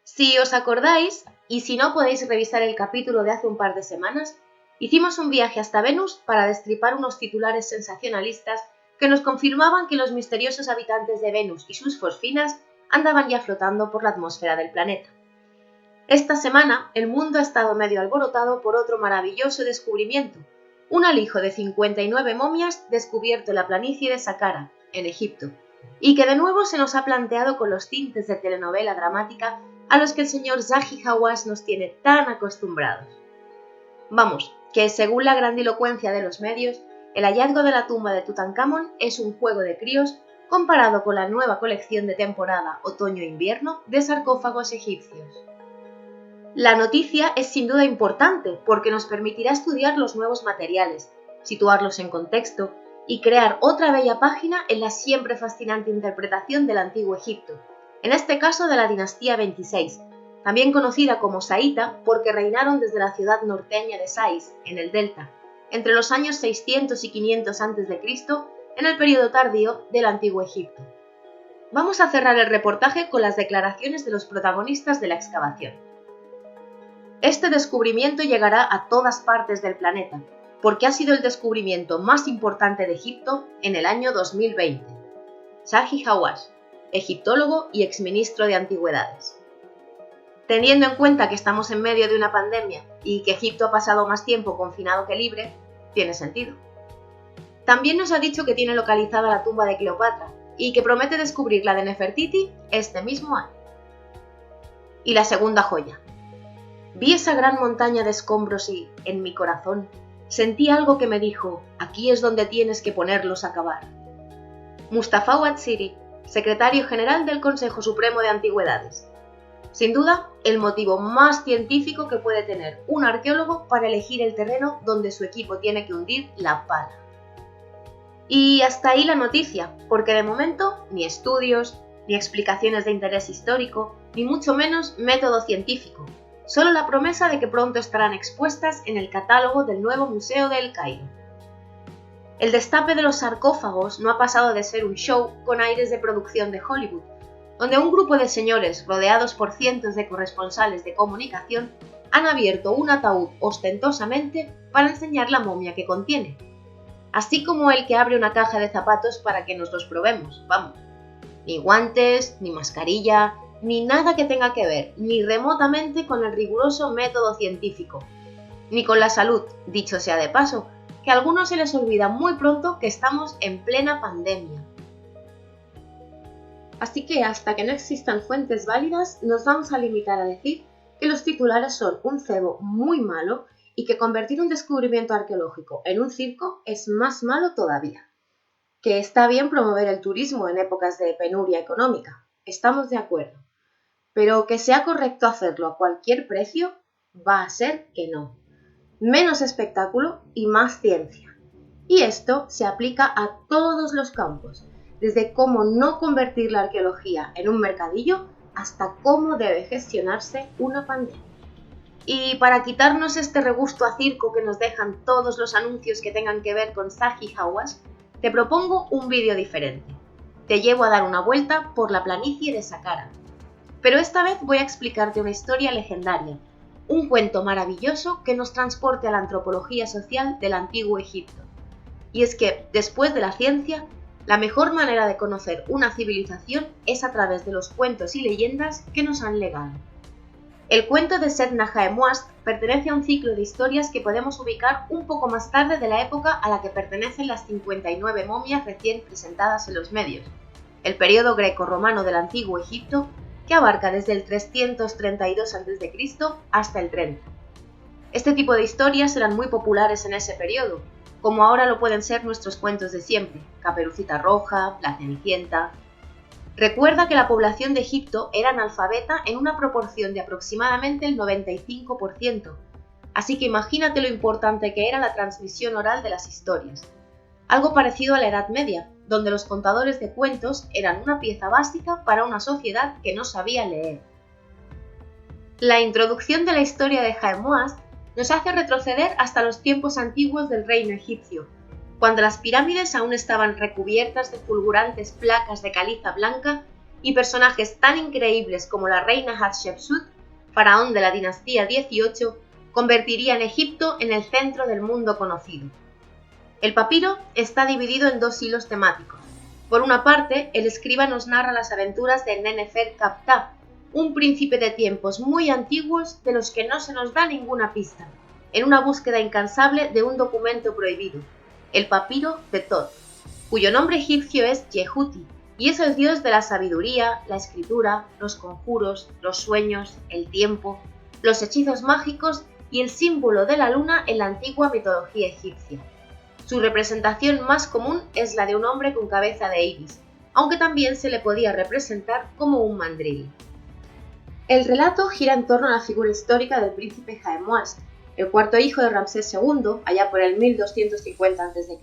Si os acordáis, y si no podéis revisar el capítulo de hace un par de semanas, hicimos un viaje hasta Venus para destripar unos titulares sensacionalistas que nos confirmaban que los misteriosos habitantes de Venus y sus fosfinas andaban ya flotando por la atmósfera del planeta. Esta semana, el mundo ha estado medio alborotado por otro maravilloso descubrimiento, un alijo de 59 momias descubierto en la planicie de Saqqara, en Egipto, y que de nuevo se nos ha planteado con los tintes de telenovela dramática a los que el señor Zahi Hawass nos tiene tan acostumbrados. Vamos, que según la grandilocuencia de los medios, el hallazgo de la tumba de Tutankamón es un juego de críos comparado con la nueva colección de temporada otoño-invierno de sarcófagos egipcios. La noticia es sin duda importante porque nos permitirá estudiar los nuevos materiales, situarlos en contexto y crear otra bella página en la siempre fascinante interpretación del Antiguo Egipto, en este caso de la dinastía 26, también conocida como Saíta porque reinaron desde la ciudad norteña de Sais, en el Delta, entre los años 600 y 500 a.C., en el periodo tardío del Antiguo Egipto. Vamos a cerrar el reportaje con las declaraciones de los protagonistas de la excavación. Este descubrimiento llegará a todas partes del planeta, porque ha sido el descubrimiento más importante de Egipto en el año 2020. Zahi Hawass, egiptólogo y exministro de Antigüedades. Teniendo en cuenta que estamos en medio de una pandemia y que Egipto ha pasado más tiempo confinado que libre, tiene sentido. También nos ha dicho que tiene localizada la tumba de Cleopatra y que promete descubrir la de Nefertiti este mismo año. Y la segunda joya. Vi esa gran montaña de escombros y, en mi corazón, sentí algo que me dijo, aquí es donde tienes que ponerlos a cavar. Mustafa Ouatziri, secretario general del Consejo Supremo de Antigüedades. Sin duda, el motivo más científico que puede tener un arqueólogo para elegir el terreno donde su equipo tiene que hundir la pala. Y hasta ahí la noticia, porque de momento ni estudios, ni explicaciones de interés histórico, ni mucho menos método científico, solo la promesa de que pronto estarán expuestas en el catálogo del nuevo Museo de El Cairo. El destape de los sarcófagos no ha pasado de ser un show con aires de producción de Hollywood, donde un grupo de señores rodeados por cientos de corresponsales de comunicación han abierto un ataúd ostentosamente para enseñar la momia que contiene, así como el que abre una caja de zapatos para que nos los probemos, vamos. Ni guantes, ni mascarilla, ni nada que tenga que ver, ni remotamente con el riguroso método científico, ni con la salud, dicho sea de paso, que a algunos se les olvida muy pronto que estamos en plena pandemia. Así que hasta que no existan fuentes válidas, nos vamos a limitar a decir que los titulares son un cebo muy malo y que convertir un descubrimiento arqueológico en un circo es más malo todavía. Que está bien promover el turismo en épocas de penuria económica, estamos de acuerdo, pero que sea correcto hacerlo a cualquier precio, va a ser que no. Menos espectáculo y más ciencia. Y esto se aplica a todos los campos, desde cómo no convertir la arqueología en un mercadillo hasta cómo debe gestionarse una pandemia. Y para quitarnos este regusto a circo que nos dejan todos los anuncios que tengan que ver con Zahi Hawass, te propongo un vídeo diferente. Te llevo a dar una vuelta por la planicie de Saqqara. Pero esta vez voy a explicarte una historia legendaria, un cuento maravilloso que nos transporte a la antropología social del Antiguo Egipto. Y es que, después de la ciencia, la mejor manera de conocer una civilización es a través de los cuentos y leyendas que nos han legado. El cuento de Sed-Najaemuast pertenece a un ciclo de historias que podemos ubicar un poco más tarde de la época a la que pertenecen las 59 momias recién presentadas en los medios, el periodo greco-romano del Antiguo Egipto, que abarca desde el 332 a.C. hasta el 30. Este tipo de historias eran muy populares en ese periodo, como ahora lo pueden ser nuestros cuentos de siempre, Caperucita Roja, La Cenicienta. Recuerda que la población de Egipto era analfabeta en una proporción de aproximadamente el 95%, así que imagínate lo importante que era la transmisión oral de las historias. Algo parecido a la Edad Media, donde los contadores de cuentos eran una pieza básica para una sociedad que no sabía leer. La introducción de la historia de Jaemoast nos hace retroceder hasta los tiempos antiguos del reino egipcio, cuando las pirámides aún estaban recubiertas de fulgurantes placas de caliza blanca y personajes tan increíbles como la reina Hatshepsut, faraón de la dinastía 18, convertirían Egipto en el centro del mundo conocido. El papiro está dividido en dos hilos temáticos. Por una parte, el escriba nos narra las aventuras de Nenefer-Kapta, un príncipe de tiempos muy antiguos de los que no se nos da ninguna pista, en una búsqueda incansable de un documento prohibido, el papiro de Tot, cuyo nombre egipcio es Yehuti, y es el dios de la sabiduría, la escritura, los conjuros, los sueños, el tiempo, los hechizos mágicos y el símbolo de la luna en la antigua mitología egipcia. Su representación más común es la de un hombre con cabeza de ibis, aunque también se le podía representar como un mandril. El relato gira en torno a la figura histórica del príncipe Jaemoast, el cuarto hijo de Ramsés II, allá por el 1250 a.C.,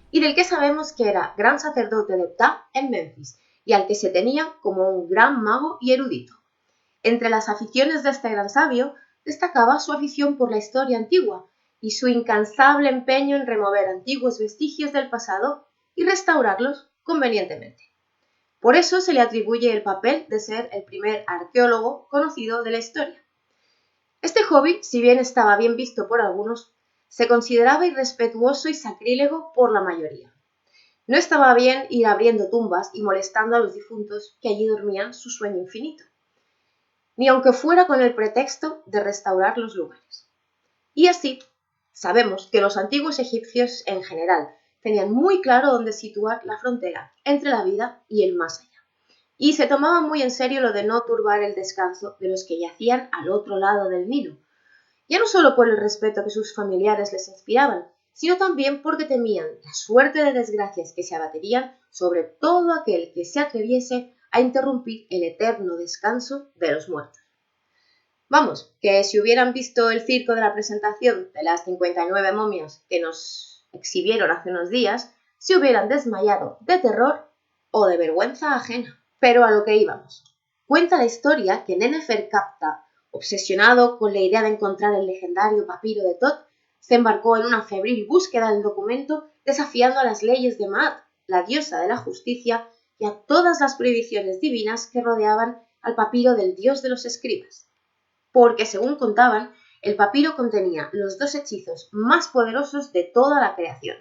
y del que sabemos que era gran sacerdote de Ptah en Memphis, y al que se tenía como un gran mago y erudito. Entre las aficiones de este gran sabio destacaba su afición por la historia antigua y su incansable empeño en remover antiguos vestigios del pasado y restaurarlos convenientemente. Por eso se le atribuye el papel de ser el primer arqueólogo conocido de la historia. Este hobby, si bien estaba bien visto por algunos, se consideraba irrespetuoso y sacrílego por la mayoría. No estaba bien ir abriendo tumbas y molestando a los difuntos que allí dormían su sueño infinito, ni aunque fuera con el pretexto de restaurar los lugares. Y así, sabemos que los antiguos egipcios en general tenían muy claro dónde situar la frontera entre la vida y el más allá. Y se tomaban muy en serio lo de no turbar el descanso de los que yacían al otro lado del Nilo, ya no solo por el respeto que sus familiares les inspiraban, sino también porque temían la suerte de desgracias que se abaterían sobre todo aquel que se atreviese a interrumpir el eterno descanso de los muertos. Vamos, que si hubieran visto el circo de la presentación de las 59 momias que nos exhibieron hace unos días, se hubieran desmayado de terror o de vergüenza ajena. Pero a lo que íbamos. Cuenta la historia que Nenefer-Kapta, obsesionado con la idea de encontrar el legendario papiro de Tot, se embarcó en una febril búsqueda del documento, desafiando a las leyes de Maat, la diosa de la justicia, y a todas las prohibiciones divinas que rodeaban al papiro del dios de los escribas. Porque, según contaban, el papiro contenía los dos hechizos más poderosos de toda la creación.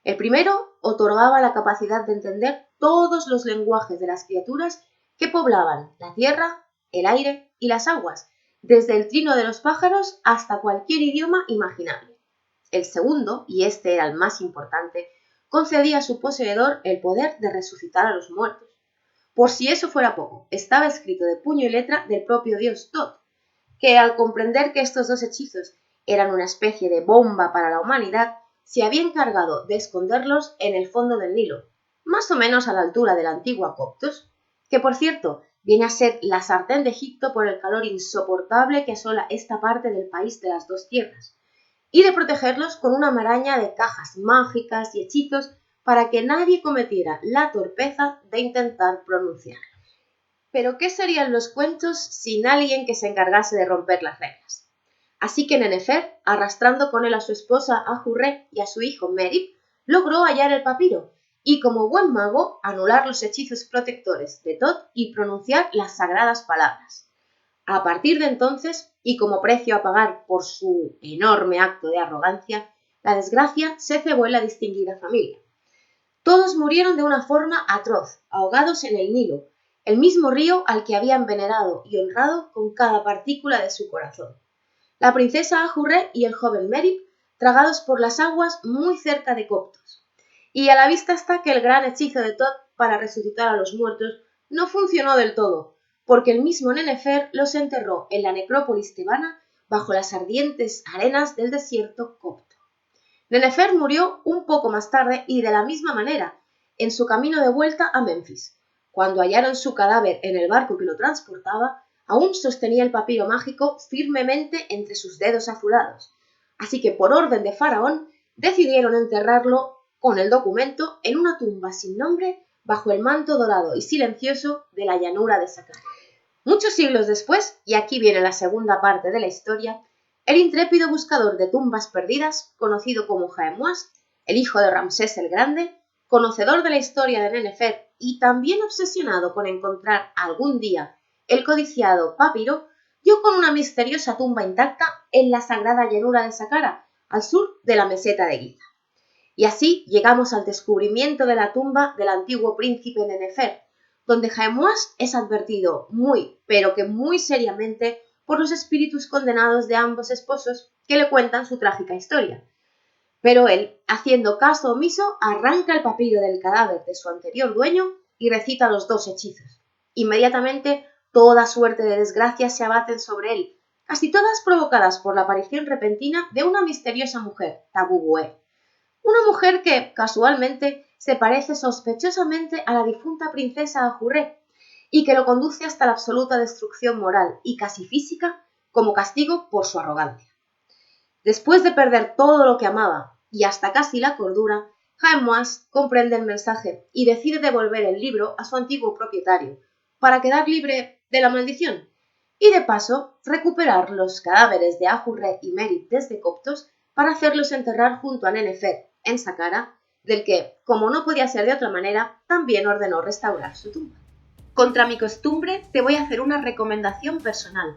El primero otorgaba la capacidad de entender todos los lenguajes de las criaturas que poblaban la tierra, el aire y las aguas, desde el trino de los pájaros hasta cualquier idioma imaginable. El segundo, y este era el más importante, concedía a su poseedor el poder de resucitar a los muertos. Por si eso fuera poco, estaba escrito de puño y letra del propio dios Tot, que al comprender que estos dos hechizos eran una especie de bomba para la humanidad, se había encargado de esconderlos en el fondo del Nilo, más o menos a la altura de la antigua Coptos, que por cierto viene a ser la sartén de Egipto por el calor insoportable que asola esta parte del país de las dos tierras, y de protegerlos con una maraña de cajas mágicas y hechizos para que nadie cometiera la torpeza de intentar pronunciarlos. Pero ¿qué serían los cuentos sin alguien que se encargase de romper las reglas? Así que Nenefer, arrastrando con él a su esposa Ahurré y a su hijo Merib, logró hallar el papiro y, como buen mago, anular los hechizos protectores de Tot y pronunciar las sagradas palabras. A partir de entonces, y como precio a pagar por su enorme acto de arrogancia, la desgracia se cebó en la distinguida familia. Todos murieron de una forma atroz, ahogados en el Nilo, el mismo río al que habían venerado y honrado con cada partícula de su corazón. La princesa Ahurré y el joven Merib, tragados por las aguas muy cerca de Coptos. Y a la vista está que el gran hechizo de Tot para resucitar a los muertos no funcionó del todo, porque el mismo Nenefer los enterró en la necrópolis tebana bajo las ardientes arenas del desierto copto. Nenefer murió un poco más tarde y de la misma manera, en su camino de vuelta a Memphis. Cuando hallaron su cadáver en el barco que lo transportaba, aún sostenía el papiro mágico firmemente entre sus dedos azulados, así que por orden de Faraón decidieron enterrarlo con el documento en una tumba sin nombre bajo el manto dorado y silencioso de la llanura de Saqqara. Muchos siglos después, y aquí viene la segunda parte de la historia, el intrépido buscador de tumbas perdidas, conocido como Jaemmuas, el hijo de Ramsés el Grande, conocedor de la historia de Nennefer y también obsesionado con encontrar algún día el codiciado papiro, dio con una misteriosa tumba intacta en la sagrada llanura de Saqqara, al sur de la meseta de Giza. Y así llegamos al descubrimiento de la tumba del antiguo príncipe Nennefer, donde Jaemmuas es advertido muy, pero que muy seriamente por los espíritus condenados de ambos esposos que le cuentan su trágica historia. Pero él, haciendo caso omiso, arranca el papiro del cadáver de su anterior dueño y recita los 2 hechizos. Inmediatamente, toda suerte de desgracias se abaten sobre él, casi todas provocadas por la aparición repentina de una misteriosa mujer, Tabubué. Una mujer que, casualmente, se parece sospechosamente a la difunta princesa Ahurré y que lo conduce hasta la absoluta destrucción moral y casi física como castigo por su arrogancia. Después de perder todo lo que amaba y hasta casi la cordura, Jaemmuas comprende el mensaje y decide devolver el libro a su antiguo propietario para quedar libre de la maldición y de paso recuperar los cadáveres de Ahurré y Merith desde Coptos para hacerlos enterrar junto a Nennefer en Saqqara, del que, como no podía ser de otra manera, también ordenó restaurar su tumba. Contra mi costumbre, te voy a hacer una recomendación personal.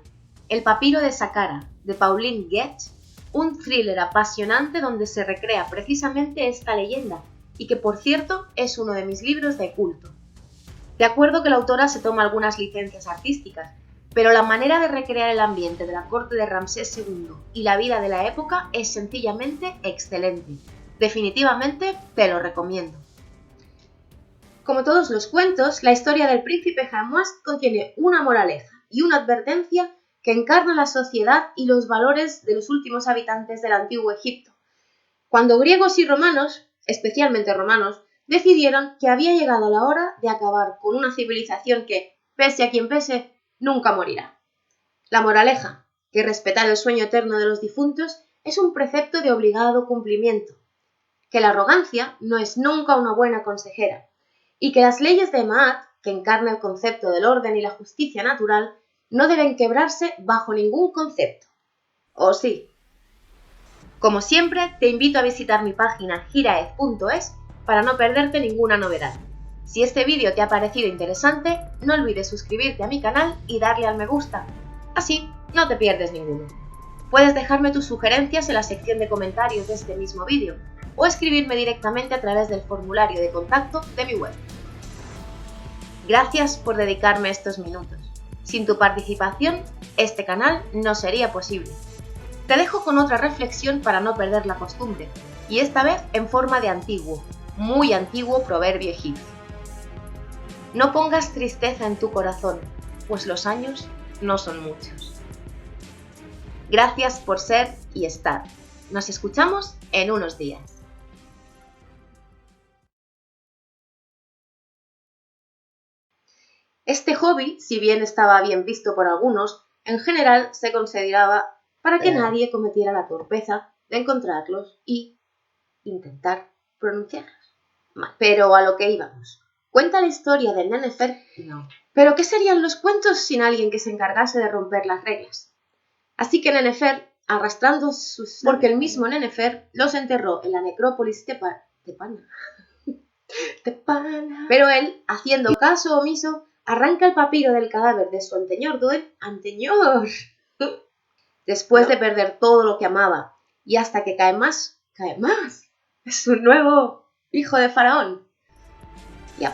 El papiro de Saqqara, de Pauline Goetz, un thriller apasionante donde se recrea precisamente esta leyenda, y que por cierto es uno de mis libros de culto. De acuerdo que la autora se toma algunas licencias artísticas, pero la manera de recrear el ambiente de la corte de Ramsés II y la vida de la época es sencillamente excelente. Definitivamente te lo recomiendo. Como todos los cuentos, la historia del príncipe Jaemmuas contiene una moraleja y una advertencia que encarna la sociedad y los valores de los últimos habitantes del antiguo Egipto. Cuando griegos y romanos, especialmente romanos, decidieron que había llegado la hora de acabar con una civilización que, pese a quien pese, nunca morirá. La moraleja, que respetar el sueño eterno de los difuntos es un precepto de obligado cumplimiento, que la arrogancia no es nunca una buena consejera, y que las leyes de Ma'at, que encarna el concepto del orden y la justicia natural, no deben quebrarse bajo ningún concepto. ¿O sí? Como siempre, te invito a visitar mi página giraez.es para no perderte ninguna novedad. Si este vídeo te ha parecido interesante, no olvides suscribirte a mi canal y darle al me gusta. Así no te pierdes ninguno. Puedes dejarme tus sugerencias en la sección de comentarios de este mismo vídeo o escribirme directamente a través del formulario de contacto de mi web. Gracias por dedicarme estos minutos. Sin tu participación, este canal no sería posible. Te dejo con otra reflexión para no perder la costumbre, y esta vez en forma de antiguo, muy antiguo proverbio egipcio. No pongas tristeza en tu corazón, pues los años no son muchos. Gracias por ser y estar. Nos escuchamos en unos días. Este hobby, si bien estaba bien visto por algunos, en general se consideraba para que nadie cometiera la torpeza de encontrarlos y intentar pronunciarlos. Pero a lo que íbamos. ¿Cuenta la historia de Nennefer? No. ¿Pero qué serían los cuentos sin alguien que se encargase de romper las reglas? Así que Nennefer, arrastrando sus... porque el mismo Nennefer los enterró en la necrópolis tepana. Pero él, haciendo caso omiso, arranca el papiro del cadáver de su anterior dueño, después de perder todo lo que amaba, y hasta que Caemás, es un nuevo hijo de Faraón. Yep.